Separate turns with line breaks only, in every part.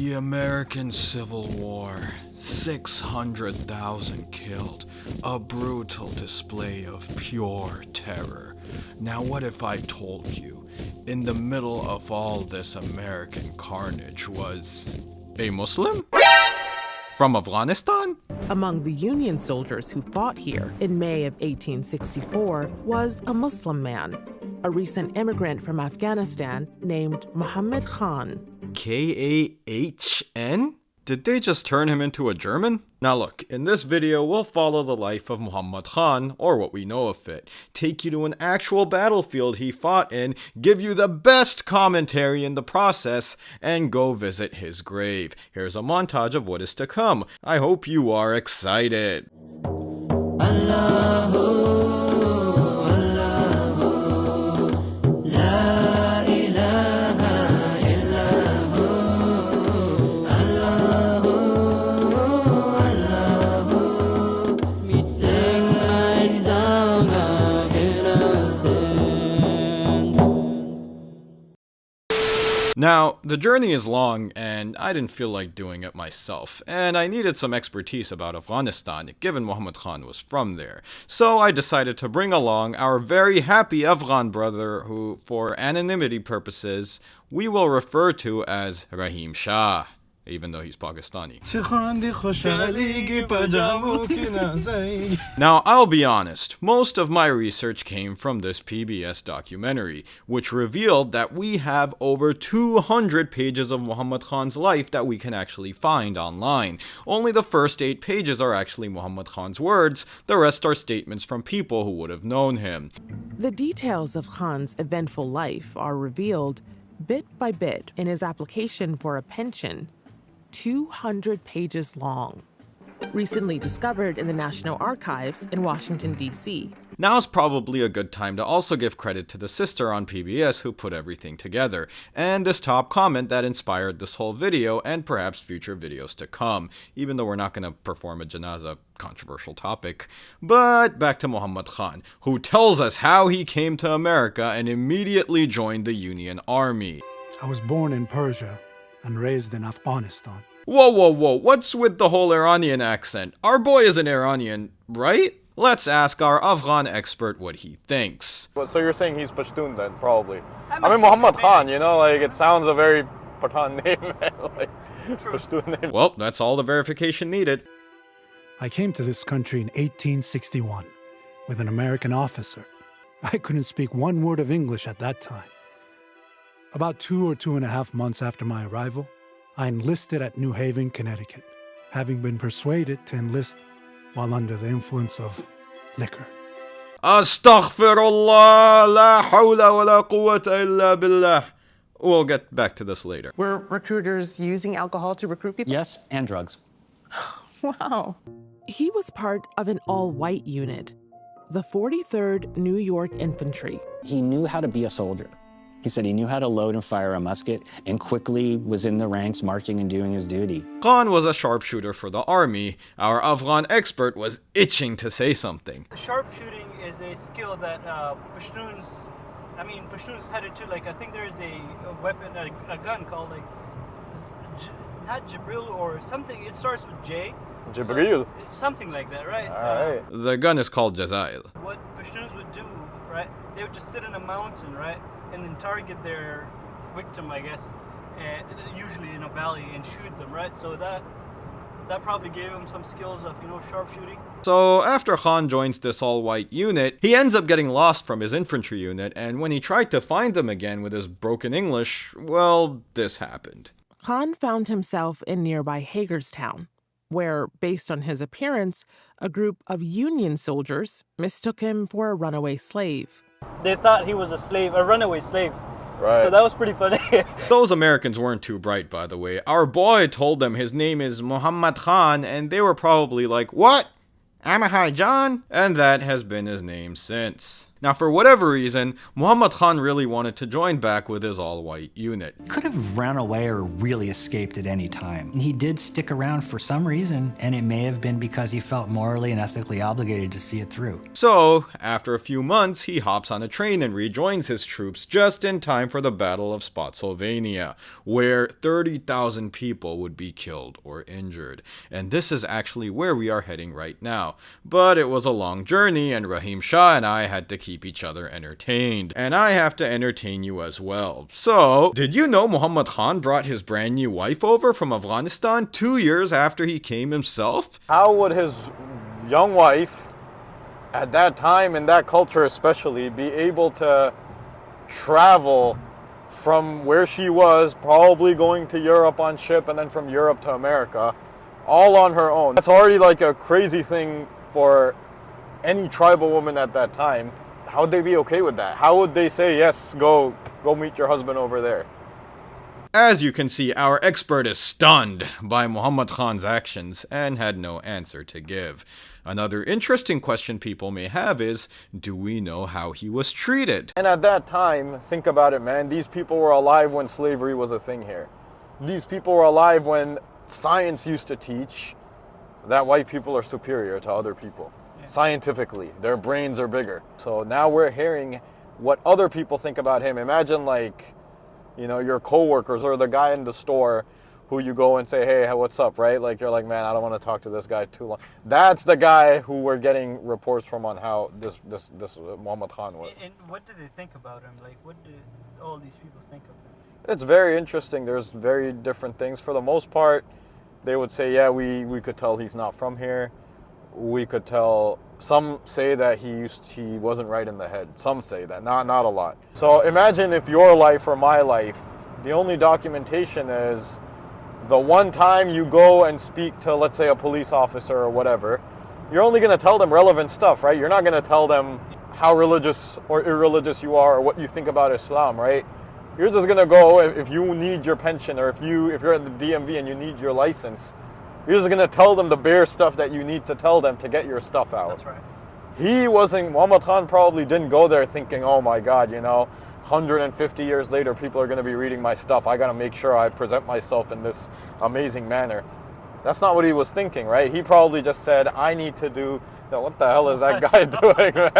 The American Civil War, 600,000 killed, a brutal display of pure terror. Now what if I told you, in the middle of all this American carnage was a Muslim? From Afghanistan?
Among the Union soldiers who fought here in May of 1864 was a Muslim man, a recent immigrant from Afghanistan named Mohammad Kahn.
K-A-H-N? Did they just turn him into a German? Now look, in this video we'll follow the life of Mohammad Kahn, or what we know of it, take you to an actual battlefield he fought in, give you the best commentary in the process, and go visit his grave. Here's a montage of what is to come. I hope you are excited. Now, the journey is long, and I didn't feel like doing it myself, and I needed some expertise about Afghanistan, given Mohammad Kahn was from there. So I decided to bring along our very happy Afghan brother, who, for anonymity purposes, we will refer to as Rahim Shah, even though he's Pakistani. Now, I'll be honest, most of my research came from this PBS documentary, which revealed that we have over 200 pages of Mohammad Khan's life that we can actually find online. Only the first 8 pages are actually Mohammad Khan's words, the rest are statements from people who would have known him.
The details of Khan's eventful life are revealed bit by bit in his application for a pension, 200 pages long, recently discovered in the National Archives in Washington, D.C.
Now's probably a good time to also give credit to the sister on PBS who put everything together, and this top comment that inspired this whole video and perhaps future videos to come, even though we're not going to perform a janazah, controversial topic. But back to Mohammad Kahn, who tells us how he came to America and immediately joined the Union Army.
I was born in Persia and raised in Afghanistan.
Whoa, what's with the whole Iranian accent? Our boy is an Iranian, right? Let's ask our Afghan expert what he thinks.
So you're saying he's Pashtun then, probably? I mean, Mohammad Kahn, you know, like, it sounds a very Pathan name, like, Pashtun name.
Well, that's all the verification needed.
I came to this country in 1861 with an American officer. I couldn't speak one word of English at that time. About 2 or 2.5 months after my arrival, I enlisted at New Haven, Connecticut, having been persuaded to enlist while under the influence of liquor.
Astaghfirullah, la hawla wa la quwwata illa billah. We'll get back to this later.
Were recruiters using alcohol to recruit people?
Yes, and drugs.
Wow. He was part of an all-white unit, the 43rd New York Infantry.
He knew how to be a soldier. He said he knew how to load and fire a musket and quickly was in the ranks marching and doing his duty.
Khan was a sharpshooter for the army. Our Afghan expert was itching to say something.
Sharpshooting is a skill that Pashtuns headed to. Like, I think there's a weapon, a gun called, like, not Jibril or something. It starts with J.
Jibril.
So, something like that, right?
Alright.
The gun is called Jazail.
What Pashtuns would do, right? They would just sit in a mountain, right? And then target their victim, I guess, and usually in a valley, and shoot them, right? So that probably gave him some skills of, sharpshooting.
So after Khan joins this all-white unit, he ends up getting lost from his infantry unit, and when he tried to find them again with his broken English, well, this happened.
Khan found himself in nearby Hagerstown, where, based on his appearance, a group of Union soldiers mistook him for a runaway slave.
They thought he was a slave, a runaway slave.
Right.
So that was pretty funny.
Those Americans weren't too bright, by the way. Our boy told them his name is Mohammad Kahn, and they were probably like, "What? I'm a High John?" And that has been his name since. Now, for whatever reason, Mohammad Kahn really wanted to join back with his all-white unit.
Could have run away or really escaped at any time. He did stick around for some reason, and it may have been because he felt morally and ethically obligated to see it through.
So, after a few months, he hops on a train and rejoins his troops just in time for the Battle of Spotsylvania, where 30,000 people would be killed or injured. And this is actually where we are heading right now. But it was a long journey, and Rahim Shah and I had to keep each other entertained. And I have to entertain you as well. So, did you know Mohammad Kahn brought his brand new wife over from Afghanistan 2 years after he came himself?
How would his young wife, at that time, in that culture especially, be able to travel from where she was, probably going to Europe on ship, and then from Europe to America, all on her own? That's already like a crazy thing for any tribal woman at that time. How would they be okay with that? How would they say, yes, go meet your husband over there?
As you can see, our expert is stunned by Mohammad Khan's actions and had no answer to give. Another interesting question people may have is, do we know how he was treated?
And at that time, think about it, man, these people were alive when slavery was a thing here. These people were alive when science used to teach that white people are superior to other people. Scientifically, their brains are bigger. So now we're hearing what other people think about him. Imagine, like, you know, your coworkers or the guy in the store who you go and say, hey, what's up, right? Like, you're like, man, I don't want to talk to this guy too long. That's the guy who we're getting reports from on how this Mohammad Kahn was.
And what did they think about him? Like, what did all these people think of him?
It's very interesting. There's very different things. For the most part, they would say, yeah, we could tell he's not from here. We could tell. Some say that he wasn't right in the head. Some say that, not a lot. So imagine if your life or my life, the only documentation is the one time you go and speak to, let's say, a police officer or whatever. You're only going to tell them relevant stuff, right? You're not going to tell them how religious or irreligious you are or what you think about Islam, right? You're just going to go, if you need your pension or if you're at the DMV and you need your license, you're just going to tell them the bare stuff that you need to tell them to get your stuff out.
That's right.
Mohammad Kahn probably didn't go there thinking, oh my God, you know, 150 years later, people are going to be reading my stuff. I got to make sure I present myself in this amazing manner. That's not what he was thinking, right? He probably just said, I need to do, what the hell is that guy doing, man?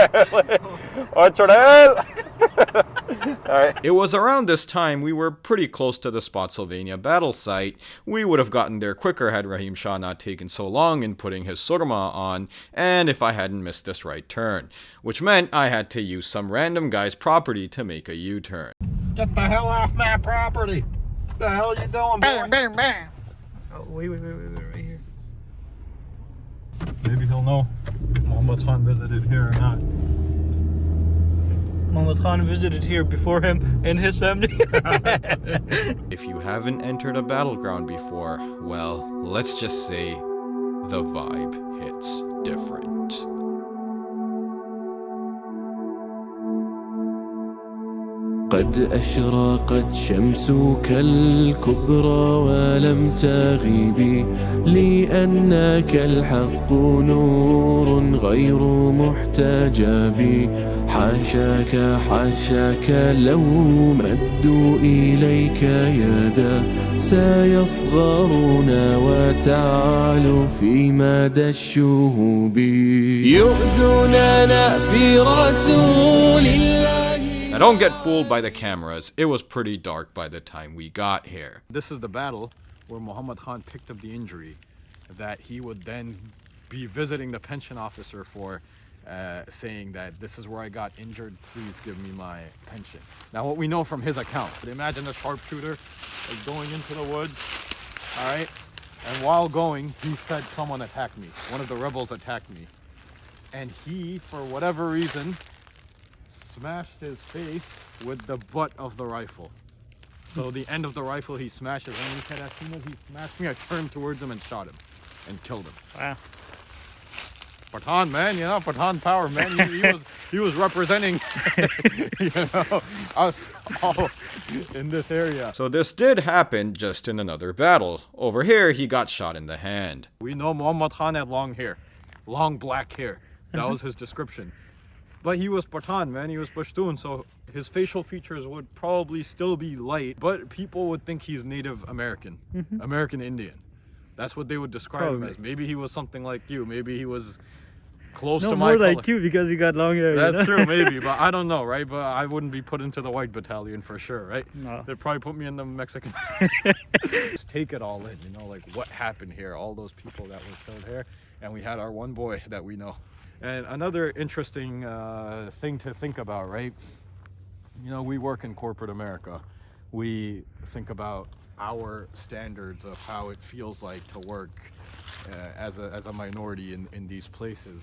Right.
It was around this time we were pretty close to the Spotsylvania battle site. We would have gotten there quicker had Rahim Shah not taken so long in putting his surma on, and if I hadn't missed this right turn, which meant I had to use some random guy's property to make a U-turn.
Get the hell off my property! What the hell you doing, boy?
Oh, wait, right here.
Maybe he'll know if Mohammad Kahn visited here or not.
Mohammad Kahn visited here before him and his family.
If you haven't entered a battleground before, well, let's just say the vibe hits different.
قد أشرقت شمسك الكبرى ولم تغيبي لأنك الحق نور غير محتجب حاشاك حاشاك لو مدوا إليك يدا سيصغرون وتعالوا في مدى الشهوب يؤذوننا في رسول الله.
Now don't get fooled by the cameras, it was pretty dark by the time we got here.
This is the battle where Mohammad Kahn picked up the injury that he would then be visiting the pension officer for, saying that this is where I got injured, please give me my pension. Now what we know from his account, but imagine a sharpshooter like going into the woods, all right? And while going, he said someone attacked me, one of the rebels attacked me. And he, for whatever reason, smashed his face with the butt of the rifle. So the end of the rifle he smashes, and he said as soon as he smashed me, I turned towards him and shot him and killed him.
Wow.
Pathan, man, you know, Pathan power, man. He was representing, you know, us all in this area.
So this did happen, just in another battle. Over here, he got shot in the hand.
We know Mohammad Kahn had long hair, long black hair. That was his description. But he was Pathan, man. He was Pashtun, so his facial features would probably still be light, but people would think he's Native American, American Indian. That's what they would describe him as. Maybe he was something like you. Maybe he was close to my
more
color.
like you because you got long hair.
That's true, maybe, but I don't know, right? But I wouldn't be put into the white battalion for sure, right?
No.
They'd probably put me in the Mexican. Just take it all in, you know, like what happened here, all those people that were killed here, and we had our one boy that we know. And another interesting thing to think about, right? You know, we work in corporate America. We think about our standards of how it feels like to work as a minority in these places.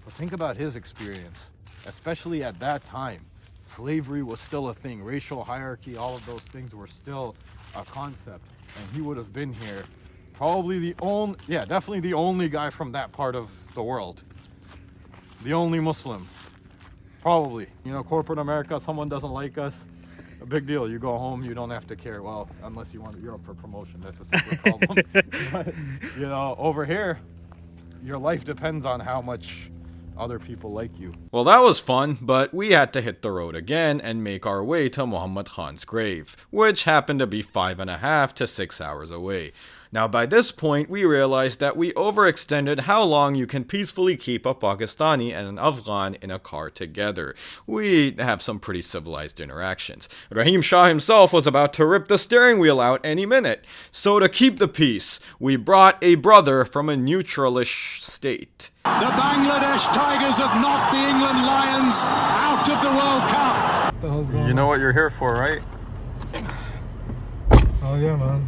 But think about his experience, especially at that time. Slavery was still a thing. Racial hierarchy, all of those things were still a concept. And he would have been here, probably definitely the only guy from that part of the world. The only Muslim, probably. You know, corporate America, someone doesn't like us, a big deal. You go home, you don't have to care. Well, unless you're up for promotion, that's a separate problem. But, you know, over here, your life depends on how much other people like you.
Well, that was fun, but we had to hit the road again and make our way to Mohammad Khan's grave, which happened to be 5.5 to 6 hours away. Now, by this point, we realized that we overextended how long you can peacefully keep a Pakistani and an Afghan in a car together. We have some pretty civilized interactions. Rahim Shah himself was about to rip the steering wheel out any minute. So to keep the peace, we brought a brother from a neutralish state.
The Bangladesh Tigers have knocked the England Lions out of the World Cup.
What the hell's going
You know what you're here for, right?
Oh yeah, man.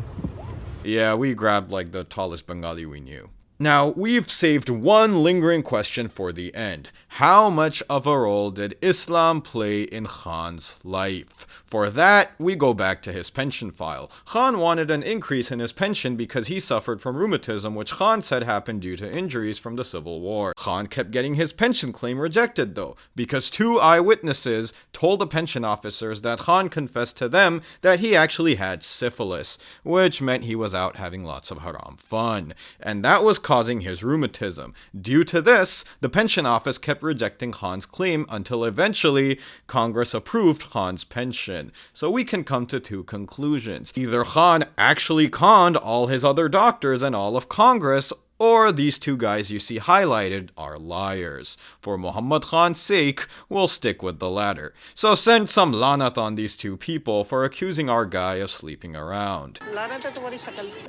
Yeah, we grabbed like the tallest Bengali we knew. Now, we've saved one lingering question for the end. How much of a role did Islam play in Khan's life? For that, we go back to his pension file. Khan wanted an increase in his pension because he suffered from rheumatism, which Khan said happened due to injuries from the Civil War. Khan kept getting his pension claim rejected though, because 2 eyewitnesses told the pension officers that Khan confessed to them that he actually had syphilis, which meant he was out having lots of haram fun. And that was causing his rheumatism. Due to this, the pension office kept rejecting Khan's claim until eventually Congress approved Khan's pension. So we can come to 2 conclusions. Either Khan actually conned all his other doctors and all of Congress, or these 2 guys you see highlighted are liars. For Mohammad Khan's sake, we'll stick with the latter. So send some lanat on these 2 people for accusing our guy of sleeping around.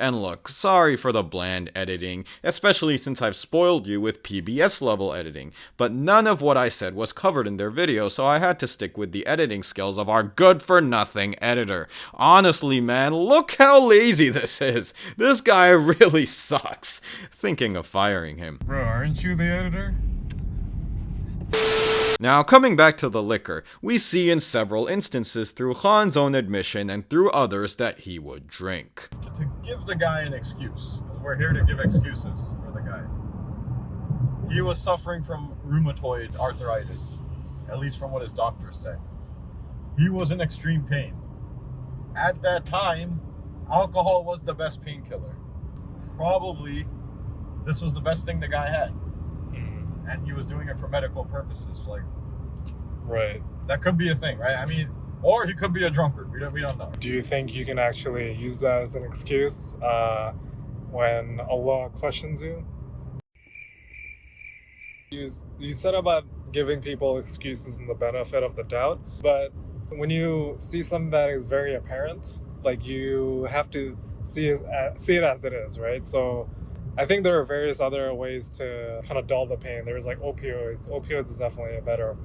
And look, sorry for the bland editing, especially since I've spoiled you with PBS level editing, but none of what I said was covered in their video, so I had to stick with the editing skills of our good-for-nothing editor. Honestly, man, look how lazy this is. This guy really sucks. Thinking of firing him.
Bro, aren't you the editor?
Now, coming back to the liquor, we see in several instances through Khan's own admission and through others that he would drink.
To give the guy an excuse. We're here to give excuses for the guy. He was suffering from rheumatoid arthritis, at least from what his doctors said. He was in extreme pain. At that time, alcohol was the best painkiller. Probably this was the best thing the guy had. And he was doing it for medical purposes. Like,
Right.
that could be a thing, right? I mean, or he could be a drunkard. We don't know.
Do you think you can actually use that as an excuse when Allah questions you? You said about giving people excuses and the benefit of the doubt, but when you see something that is very apparent, like you have to see it as it is, right? So I think there are various other ways to kind of dull the pain. There's like opioids. Opioids is definitely a better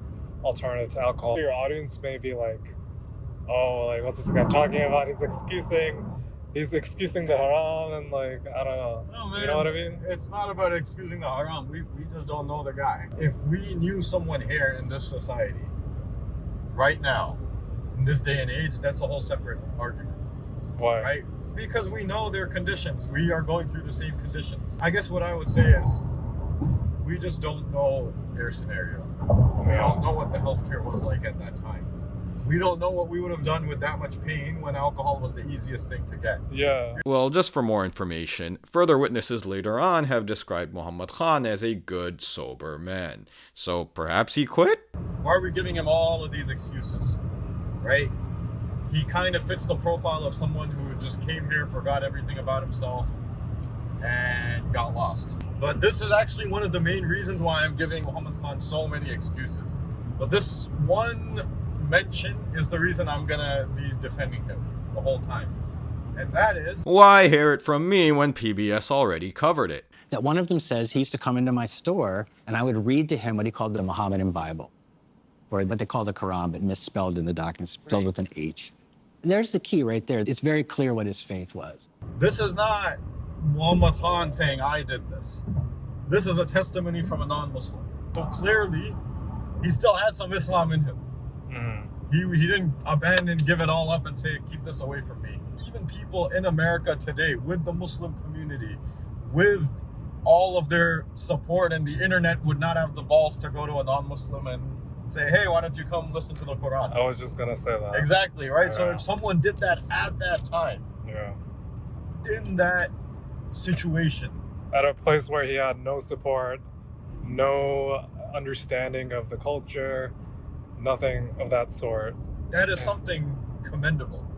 alternative to alcohol. Your audience may be like, oh, like what's this guy talking about? He's excusing the haram and like, I don't know.
No, man.
You know what I mean?
It's not about excusing the haram. We just don't know the guy. If we knew someone here in this society, right now, in this day and age, that's a whole separate argument.
Why?
Right? Because we know their conditions. We are going through the same conditions. I guess what I would say is we just don't know their scenario. We don't know what the healthcare was like at that time. we don't know what we would have done with that much pain when alcohol was the easiest thing to get.
Yeah.
Well, just for more information, further witnesses later on have described Mohammad Kahn as a good, sober man. So perhaps he quit?
Why are we giving him all of these excuses, right? He kind of fits the profile of someone who just came here, forgot everything about himself, and got lost. But this is actually one of the main reasons why I'm giving Mohammad Kahn so many excuses. But this one mention is the reason I'm gonna be defending him the whole time. And that is...
Why hear it from me when PBS already covered it?
That one of them says he used to come into my store and I would read to him what he called the Mohammedan Bible, or what they call the Quran, but misspelled in the document, spelled with an H. There's the key right there. It's very clear what his faith was.
This is not Mohammad Kahn saying, I did this. This is a testimony from a non-Muslim. So clearly, he still had some Islam in him. He didn't abandon, give it all up and say, keep this away from me. Even people in America today, with the Muslim community, with all of their support and the internet, would not have the balls to go to a non-Muslim and say, hey, why don't you come listen to the Quran?
I was just gonna say that.
Exactly, right?
Yeah.
So if someone did that at that time, in that situation,
at a place where he had no support, no understanding of the culture, nothing of that sort.
that is something commendable.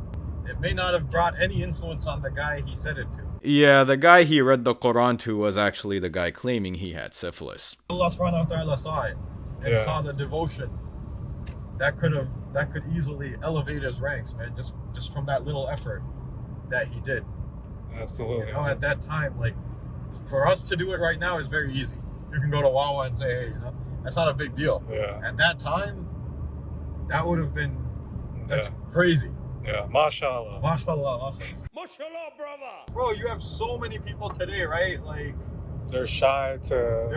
It may not have brought any influence on the guy he said it to.
Yeah, the guy he read the Quran to was actually the guy claiming he had syphilis.
Allah subhanahu wa ta'ala saw it and saw the devotion. That could easily elevate his ranks, man, just from that little effort that he did.
Absolutely.
You know, at that time, like, for us to do it right now is very easy. You can go to Dawah and say, hey, you know, that's not a big deal.
Yeah.
At that time, that would have been, that's crazy.
Yeah, mashallah.
Mashallah, mashallah. Mashallah, brother. Bro, you have so many people today, right? Like,
they're shy to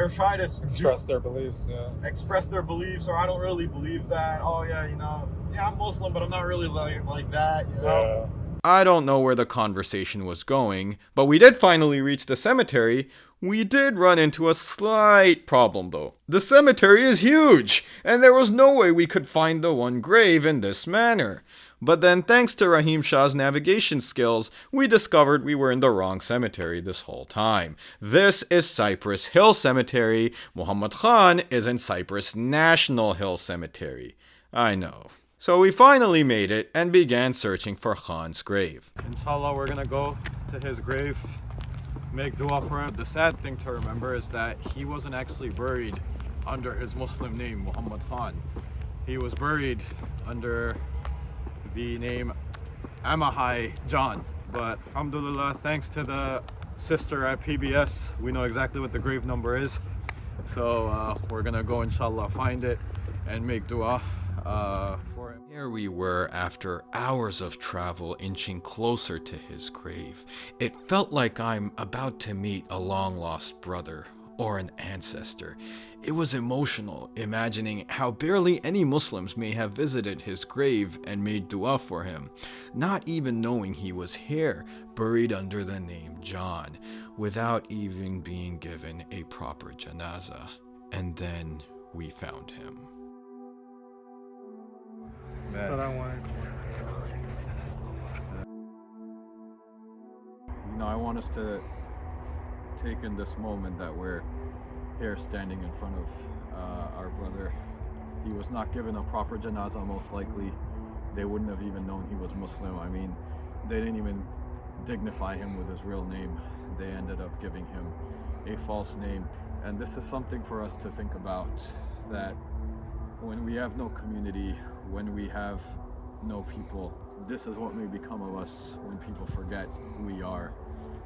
express
their beliefs,
express their beliefs, or I don't really believe that. Oh yeah, you know, yeah, I'm Muslim, but I'm not really like that, you know?
I don't know where the conversation was going, but we did finally reach the cemetery. We did run into a slight problem though. The cemetery is huge, and there was no way we could find the one grave in this manner. But then, thanks to Rahim Shah's navigation skills, we discovered we were in the wrong cemetery this whole time. This is Cyprus Hill Cemetery. Mohammad Kahn is in Cyprus National Hill Cemetery. I know. So we finally made it and began searching for Khan's grave.
Inshallah, we're gonna go to his grave, make dua for him. The sad thing to remember is that he wasn't actually buried under his Muslim name, Mohammad Kahn. He was buried under the name Amahai John. But alhamdulillah, thanks to the sister at PBS, we know exactly what the grave number is. So we're gonna go inshallah find it and make dua for him.
Here we were after hours of travel, inching closer to his grave. It felt like I'm about to meet a long-lost brother or an ancestor. It was emotional, imagining how barely any Muslims may have visited his grave and made dua for him, not even knowing he was here, buried under the name John, without even being given a proper janazah. And then we found him.
Assalamu Alaikum.
You know, I want us to take in this moment that we're here standing in front of our brother. He was not given a proper janazah, most likely. They wouldn't have even known he was Muslim. I mean, they didn't even dignify him with his real name. They ended up giving him a false name. And this is something for us to think about, that when we have no community, when we have no people, this is what may become of us when people forget who we are,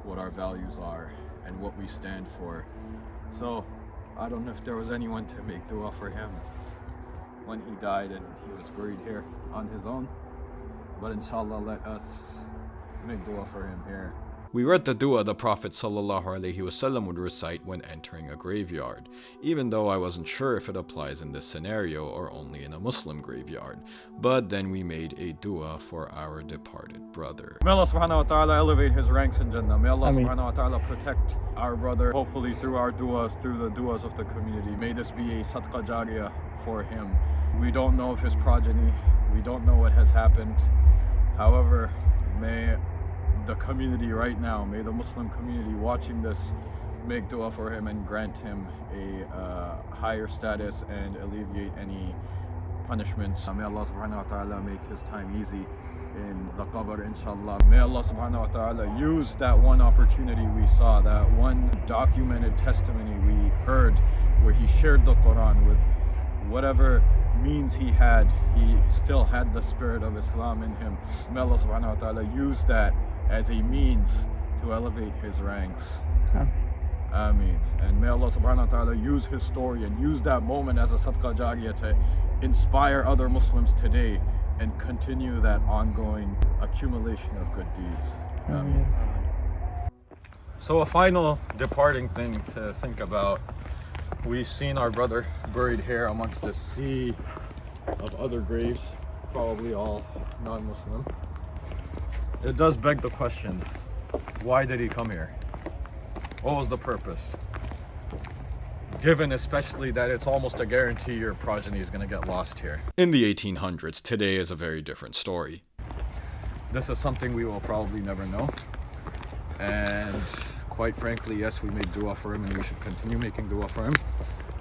what our values are, and what we stand for. So I don't know if there was anyone to make dua for him when he died and he was buried here on his own, but inshallah, let us make dua for him here.
We read the dua the Prophet ﷺ would recite when entering a graveyard, even though I wasn't sure if it applies in this scenario or only in a Muslim graveyard. But then we made a dua for our departed brother.
May Allah subhanahu wa ta'ala elevate his ranks in Jannah. May Allah subhanahu wa ta'ala protect our brother, hopefully through our duas, through the duas of the community. May this be a sadqa jariyah for him. We don't know of his progeny. We don't know what has happened. However, may the community right now, may the Muslim community watching this make dua for him and grant him a higher status and alleviate any punishments. May Allah subhanahu wa ta'ala make his time easy in the qabr, inshallah. May Allah subhanahu wa ta'ala use that one opportunity we saw, that one documented testimony we heard where he shared the Quran with whatever means he had. He still had the spirit of Islam in him. May Allah subhanahu wa ta'ala use that as a means to elevate his ranks. Ameen. And may Allah subhanahu wa ta'ala use his story and use that moment as a sadaqah jariyah to inspire other Muslims today and continue that ongoing accumulation of good deeds. Ameen. So a final departing thing to think about. We've seen our brother buried here amongst a sea of other graves, probably all non-Muslim. It does beg the question, why did he come here? What was the purpose? Given especially that it's almost a guarantee your progeny is going to get lost here.
In the 1800s, today is a very different story.
This is something we will probably never know. And quite frankly, yes, we made dua for him and we should continue making dua for him.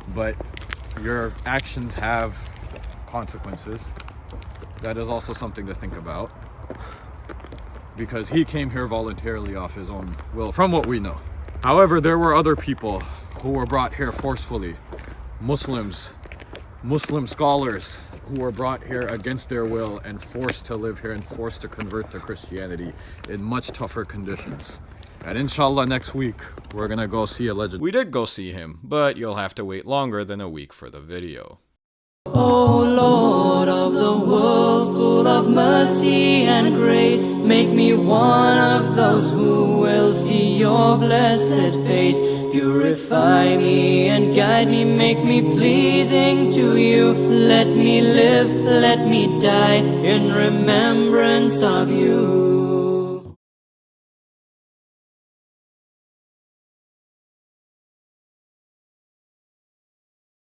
But your actions have consequences. That is also something to think about. Because he came here voluntarily off his own will, from what we know. However, there were other people who were brought here forcefully. Muslims, Muslim scholars who were brought here against their will and forced to live here and forced to convert to Christianity in much tougher conditions. And inshallah next week, we're gonna go see a legend.
We did go see him, but you'll have to wait longer than a week for the video.
O Lord of the world, full of mercy and grace, make me one of those who will see your blessed face. Purify me and guide me, make me pleasing to you. Let me live, let me die in remembrance of you.